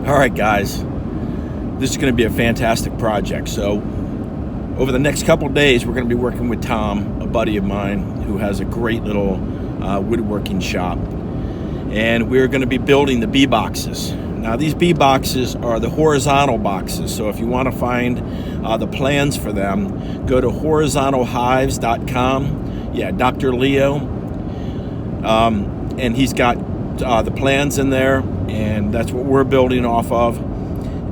All right, guys, this is going to be a fantastic project. So over the next couple of days, we're going to be working with Tom, a buddy of mine who has a great little woodworking shop. And we're going to be building the bee boxes. Now, these bee boxes are the horizontal boxes. So if you want to find the plans for them, go to horizontalhives.com. Yeah, Dr. Leo. And he's got the plans in there, and that's what we're building off of.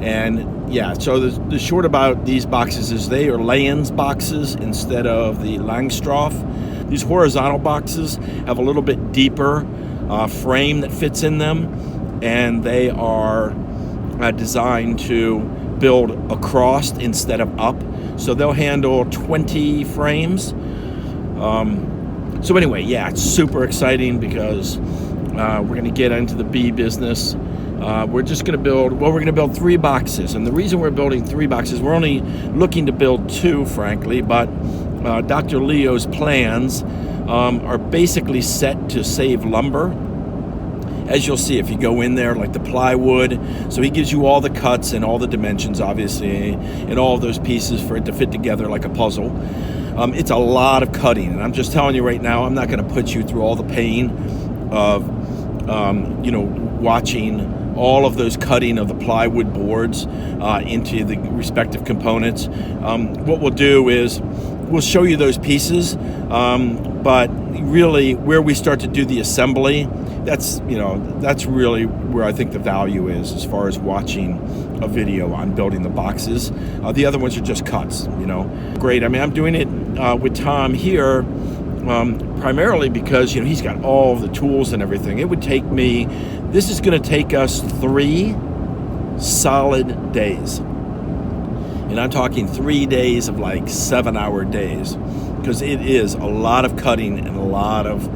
And yeah, so the short about these boxes is they are Layens boxes instead of the Langstroth. These horizontal boxes have a little bit deeper frame that fits in them, and they are designed to build across instead of up. So they'll handle 20 frames. So anyway, yeah, it's super exciting because we're going to get into the bee business. We're just going to build, we're going to build 3 boxes. And the reason we're building 3 boxes, we're only looking to build 2, frankly, but Dr. Leo's plans are basically set to save lumber. As you'll see if you go in there, like the plywood. So he gives you all the cuts and all the dimensions, obviously, and all of those pieces for it to fit together like a puzzle. It's a lot of cutting, and I'm just telling you right now, I'm not going to put you through all the pain of, watching all of those cutting of the plywood boards into the respective components. What we'll do is we'll show you those pieces, but really where we start to do the assembly, that's really where I think the value is as far as watching a video on building the boxes. The other ones are just cuts, Great. I mean, I'm doing it with Tom here primarily because, he's got all the tools and everything. It would take me, this is going to take us 3 solid days. And I'm talking 3 days of like 7-hour days, because it is a lot of cutting and a lot of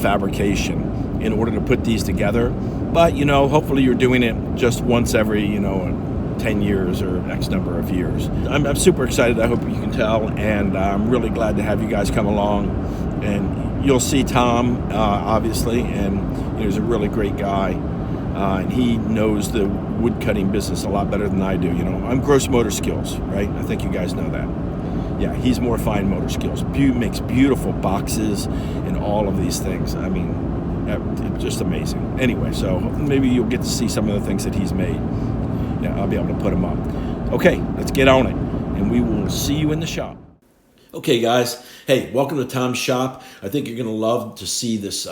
fabrication in order to put these together. But, hopefully you're doing it just once every, 10 years or X number of years. I'm super excited. I hope you can tell. And I'm really glad to have you guys come along. And you'll see Tom, obviously, and he's a really great guy. And he knows the wood cutting business a lot better than I do. I'm gross motor skills, right? I think you guys know that. Yeah, he's more fine motor skills. Makes beautiful boxes and all of these things. I mean, it's just amazing. Anyway, so maybe you'll get to see some of the things that he's made. Yeah, I'll be able to put them up. Okay, let's get on it, and we will see you in the shop. Okay, guys. Hey, welcome to Tom's shop. I think you're going to love to see this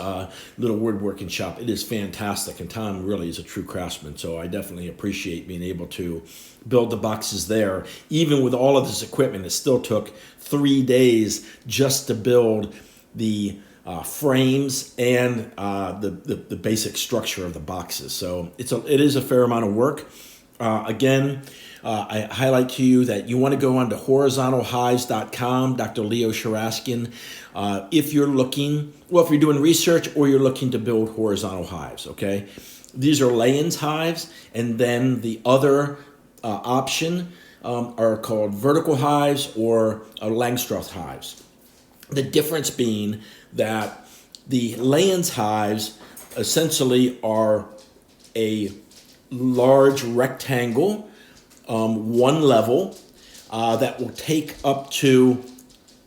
little woodworking shop. It is fantastic, and Tom really is a true craftsman, so I definitely appreciate being able to build the boxes there. Even with all of this equipment, it still took 3 days just to build the frames and the basic structure of the boxes. So it is a fair amount of work. Again, I highlight to you that you want to go on to horizontalhives.com, Dr. Leo Sharashkin, if you're looking, if you're doing research or you're looking to build horizontal hives, okay? These are Layens hives, and then the other option are called vertical hives or Langstroth hives. The difference being that the Layens hives essentially are a large rectangle, one level, that will take up to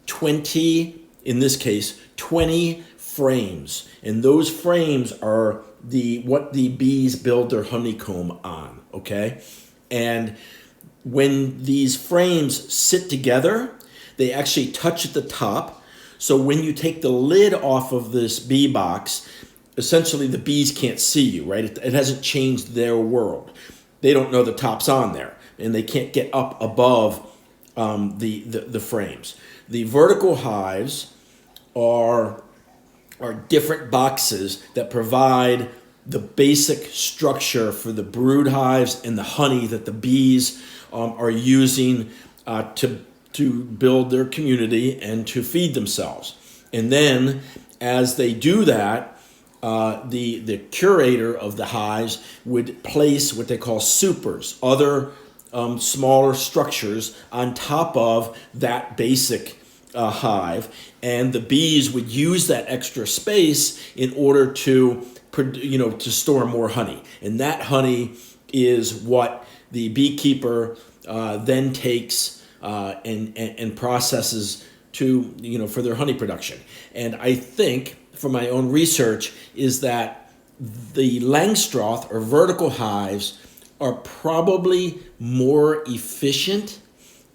20, in this case, 20 frames. And those frames are what the bees build their honeycomb on, okay? And when these frames sit together, they actually touch at the top. So when you take the lid off of this bee box, essentially the bees can't see you, right? It hasn't changed their world. They don't know the top's on there, and they can't get up above the frames. The vertical hives are different boxes that provide the basic structure for the brood hives and the honey that the bees are using to build their community and to feed themselves. And then as they do that, the curator of the hives would place what they call supers, other smaller structures on top of that basic hive, and the bees would use that extra space in order to store more honey. And that honey is what the beekeeper then takes and processes to, for their honey production. And I think from my own research is that the Langstroth or vertical hives are probably more efficient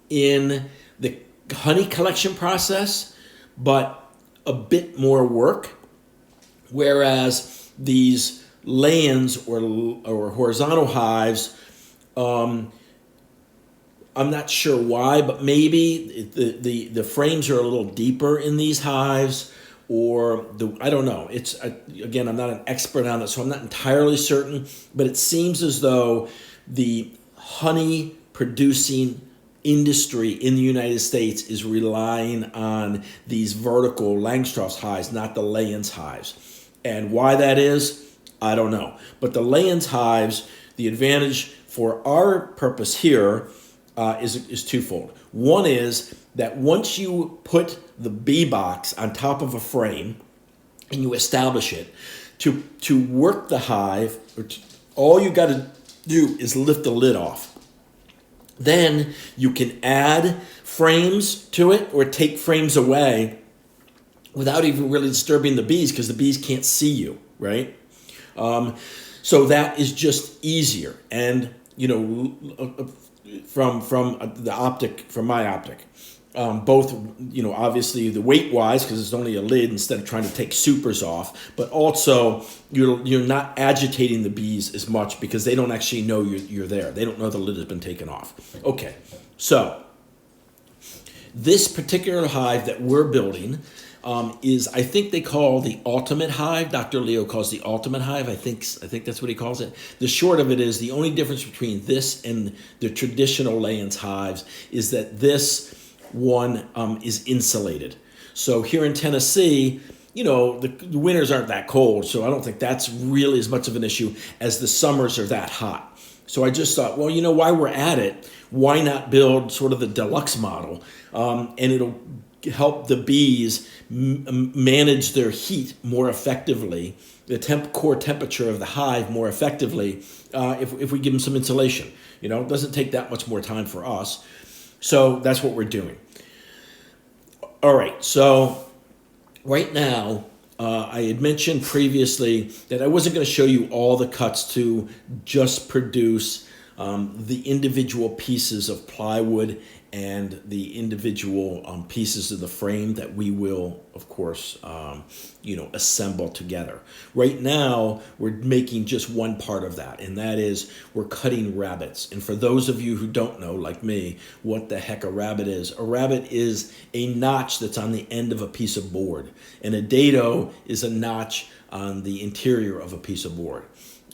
in the honey collection process, but a bit more work. Whereas these Layens or horizontal hives, I'm not sure why, but maybe the frames are a little deeper in these hives, or I don't know. Again, I'm not an expert on it, so I'm not entirely certain. But it seems as though the honey producing industry in the United States is relying on these vertical Langstroth hives, not the Layens hives. And why that is, I don't know. But the Layens hives, the advantage for our purpose here is twofold. One is that once you put the bee box on top of a frame and you establish it, to work the hive, all you got to do is lift the lid off. Then you can add frames to it or take frames away without even really disturbing the bees, because the bees can't see you, right? So that is just easier. And, from my optic, both, obviously the weight wise, because it's only a lid instead of trying to take supers off, but also you're not agitating the bees as much because they don't actually know you're there. They don't know the lid has been taken off. Okay, so this particular hive that we're building is, I think they call the ultimate hive. Dr. Leo calls the ultimate hive. I think that's what he calls it. The short of it is the only difference between this and the traditional Layens hives is that this one is insulated. So here in Tennessee, the winters aren't that cold, so I don't think that's really as much of an issue as the summers are that hot. So I just thought, well, while we're at it, why not build sort of the deluxe model, and it'll help the bees manage their heat more effectively, the core temperature of the hive more effectively, if we give them some insulation. It doesn't take that much more time for us. So that's what we're doing. All right, so right now, I had mentioned previously that I wasn't going to show you all the cuts to just produce the individual pieces of plywood and the individual pieces of the frame that we will, of course, assemble together. Right now, we're making just one part of that, and that is we're cutting rabbets. And for those of you who don't know, like me, what the heck a rabbet is a notch that's on the end of a piece of board, and a dado is a notch on the interior of a piece of board.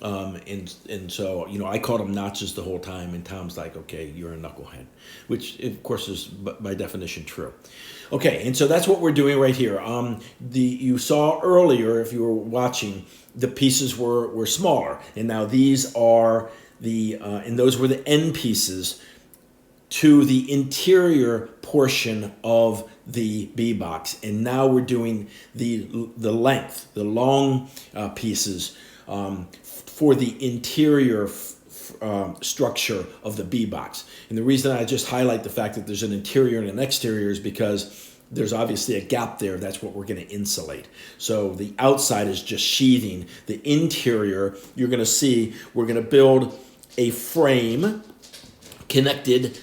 And so, I called them notches the whole time, and Tom's like, okay, you're a knucklehead, which of course is by definition true. Okay, and so that's what we're doing right here. You saw earlier, if you were watching, the pieces were smaller, and now these are and those were the end pieces to the interior portion of the bee box, and now we're doing the length, the long pieces, for the interior structure of the bee box. And the reason I just highlight the fact that there's an interior and an exterior is because there's obviously a gap there. That's what we're going to insulate. So the outside is just sheathing. The interior, you're going to see, we're going to build a frame connected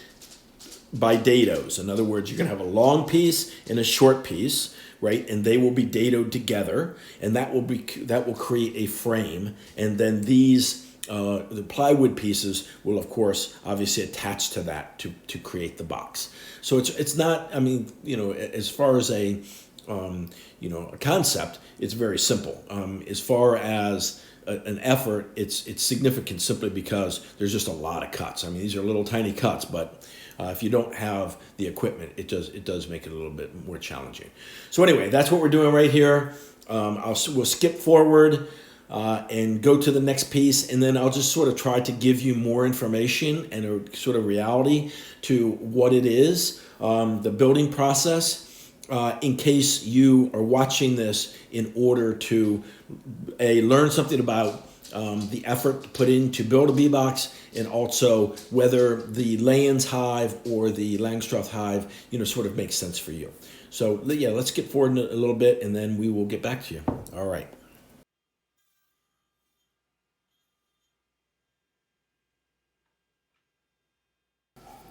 by dados. In other words, you're going to have a long piece and a short piece, right? And they will be dadoed together, and that will create a frame. And then these the plywood pieces will, of course, obviously attach to that to create the box. So it's not. I mean, as far as a concept, it's very simple. As far as an effort, it's significant simply because there's just a lot of cuts. I mean, these are little tiny cuts, but if you don't have the equipment, it does make it a little bit more challenging. So anyway, that's what we're doing right here. We'll skip forward and go to the next piece, and then I'll just sort of try to give you more information and a sort of reality to what it is, the building process, in case you are watching this in order to learn something about the effort put in to build a bee box, and also whether the Layens hive or the Langstroth hive, sort of makes sense for you. So yeah, let's skip forward a little bit, and then we will get back to you. All right.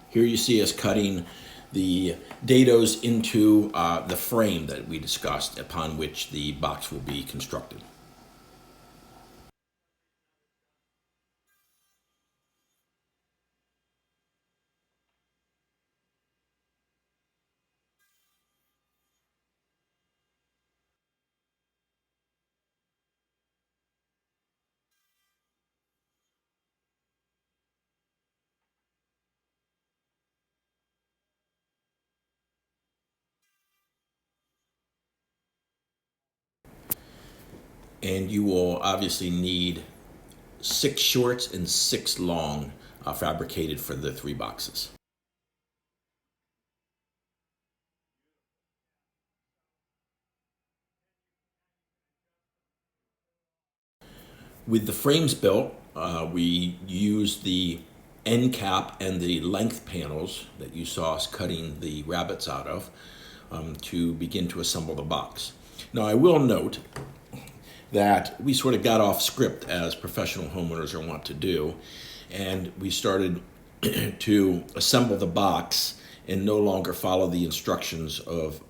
Here you see us cutting the dados into the frame that we discussed, upon which the box will be constructed. And you will obviously need 6 shorts and 6 long fabricated for the 3 boxes. With the frames built, we used the end cap and the length panels that you saw us cutting the rabbets out of to begin to assemble the box. Now I will note that we sort of got off script, as professional homeowners are wont to do, and we started to assemble the box and no longer follow the instructions of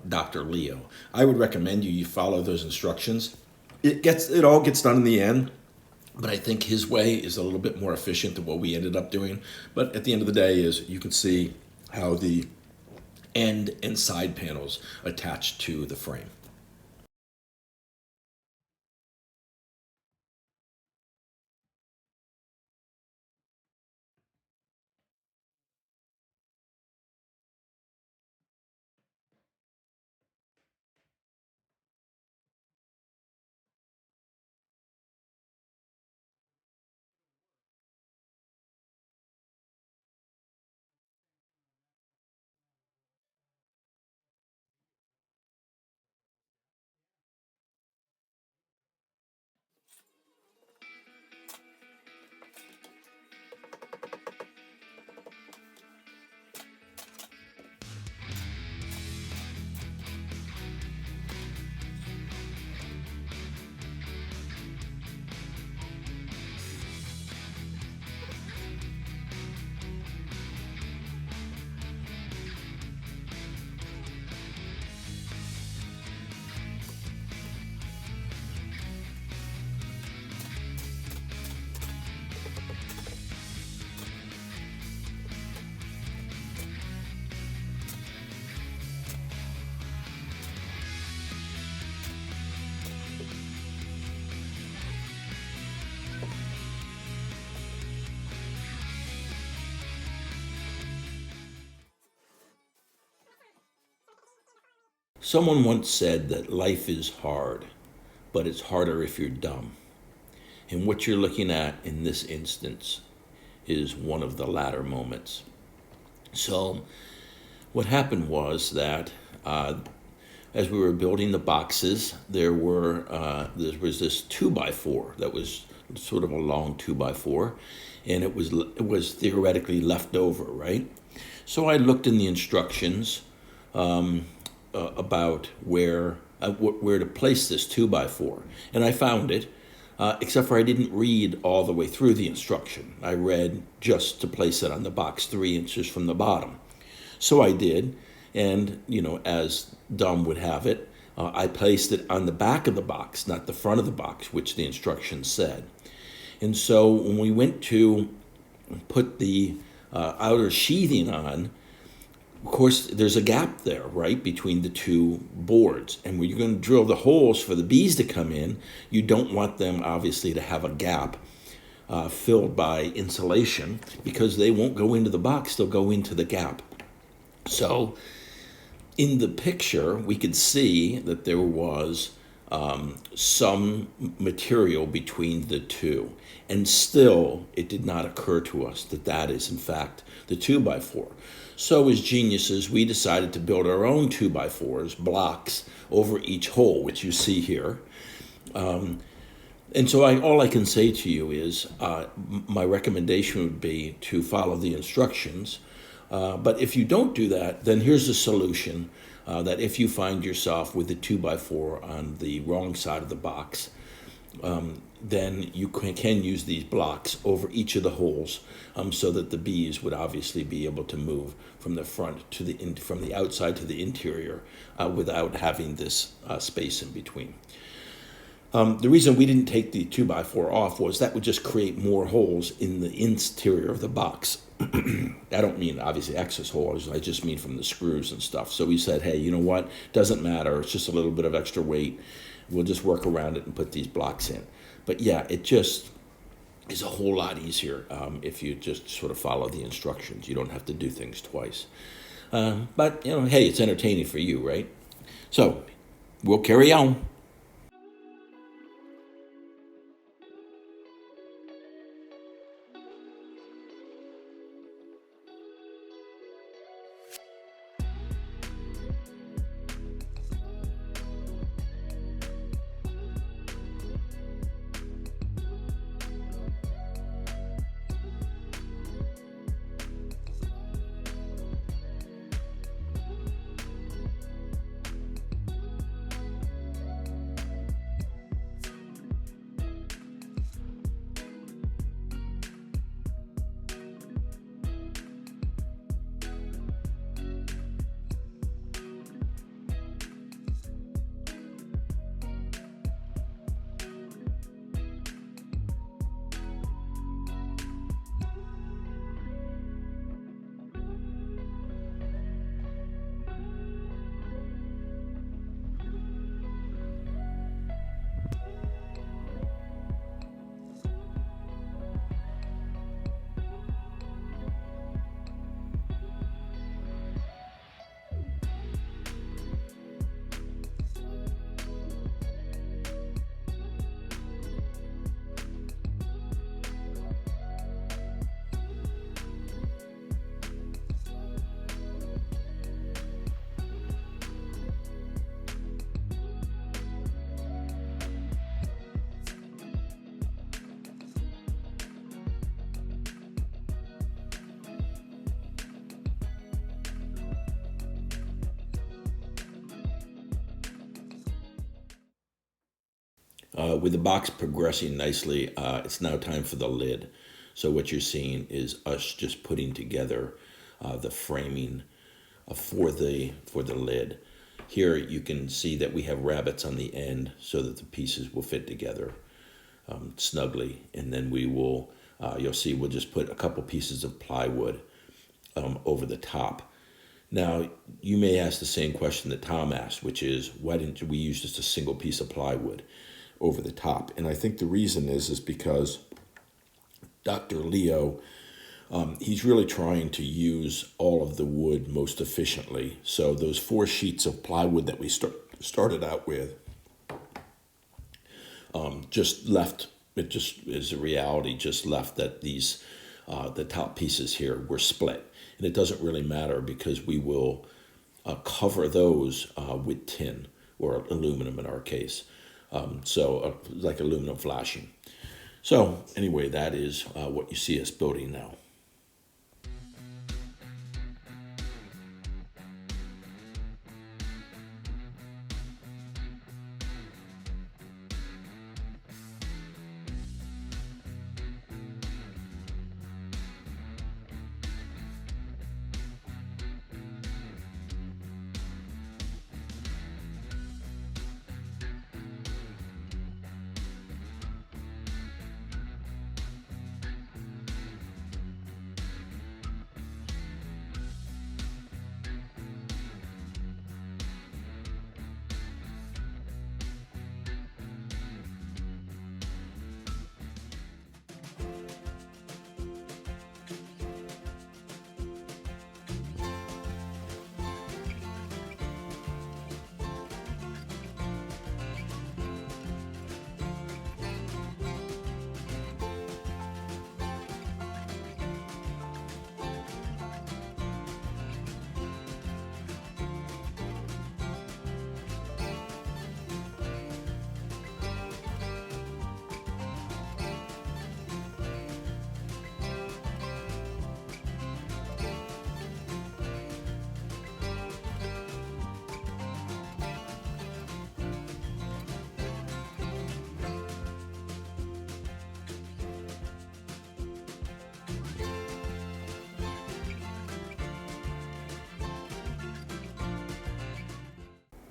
Dr. Leo. I would recommend you follow those instructions. It all gets done in the end, but I think his way is a little bit more efficient than what we ended up doing. But at the end of the day, is you can see how the end and side panels attach to the frame. Someone once said that life is hard, but it's harder if you're dumb. And what you're looking at in this instance is one of the latter moments. So what happened was that as we were building the boxes, there was this 2x4 that was sort of a long 2x4, and it was theoretically left over, right? So I looked in the instructions about where to place this 2x4, and I found it. Except for I didn't read all the way through the instruction. I read just to place it on the box 3 inches from the bottom. So I did, and as dumb would have it, I placed it on the back of the box, not the front of the box, which the instructions said. And so when we went to put the outer sheathing on, of course, there's a gap there, right, between the 2 boards. And when you're going to drill the holes for the bees to come in, you don't want them, obviously, to have a gap filled by insulation, because they won't go into the box, they'll go into the gap. So in the picture, we could see that there was some material between the 2. And still, it did not occur to us that that is, in fact, the 2x4. So as geniuses, we decided to build our own 2x4s, blocks, over each hole, which you see here. And so all I can say to you is my recommendation would be to follow the instructions. But if you don't do that, then here's a solution that if you find yourself with the 2x4 on the wrong side of the box, then you can use these blocks over each of the holes so that the bees would obviously be able to move from the front to from the outside to the interior without having this space in between. The reason we didn't take the 2x4 off was that would just create more holes in the interior of the box. I don't mean obviously excess holes, I just mean from the screws and stuff. So we said, hey, you know what? Doesn't matter. It's just a little bit of extra weight. We'll just work around it and put these blocks in. But yeah, it just is a whole lot easier if you just sort of follow the instructions. You don't have to do things twice. But, hey, it's entertaining for you, right? So we'll carry on. With the box progressing nicely, it's now time for the lid. So what you're seeing is us just putting together the framing for the lid. Here you can see that we have rabbets on the end so that the pieces will fit together snugly. And then we will, you'll see, we'll just put a couple pieces of plywood over the top. Now, you may ask the same question that Tom asked, which is, why didn't we use just a single piece of plywood over the top? And I think the reason is because Dr. Leo, he's really trying to use all of the wood most efficiently. So those 4 sheets of plywood that we started out with just left, it just is a reality, just left that these, the top pieces here were split. And it doesn't really matter because we will cover those with tin or aluminum in our case. Like aluminum flashing. So anyway, that is what you see us building now.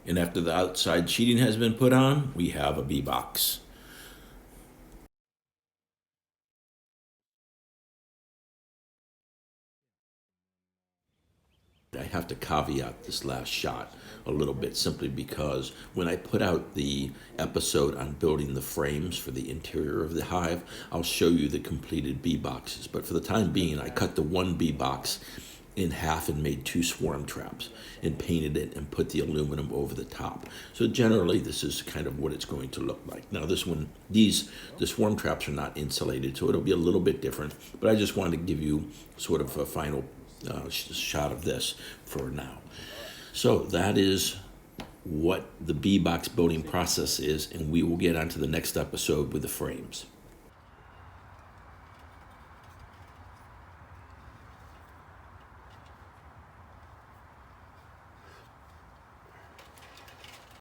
And after the outside sheeting has been put on, we have a bee box. I have to caveat this last shot a little bit simply because when I put out the episode on building the frames for the interior of the hive, I'll show you the completed bee boxes. But for the time being, I cut the one bee box in half and made 2 swarm traps and painted it and put the aluminum over the top. So generally this is kind of what it's going to look like. Now this one, the swarm traps are not insulated, so it'll be a little bit different, but I just wanted to give you sort of a final shot of this for now. So that is what the bee box building process is, and we will get on to the next episode with the frames.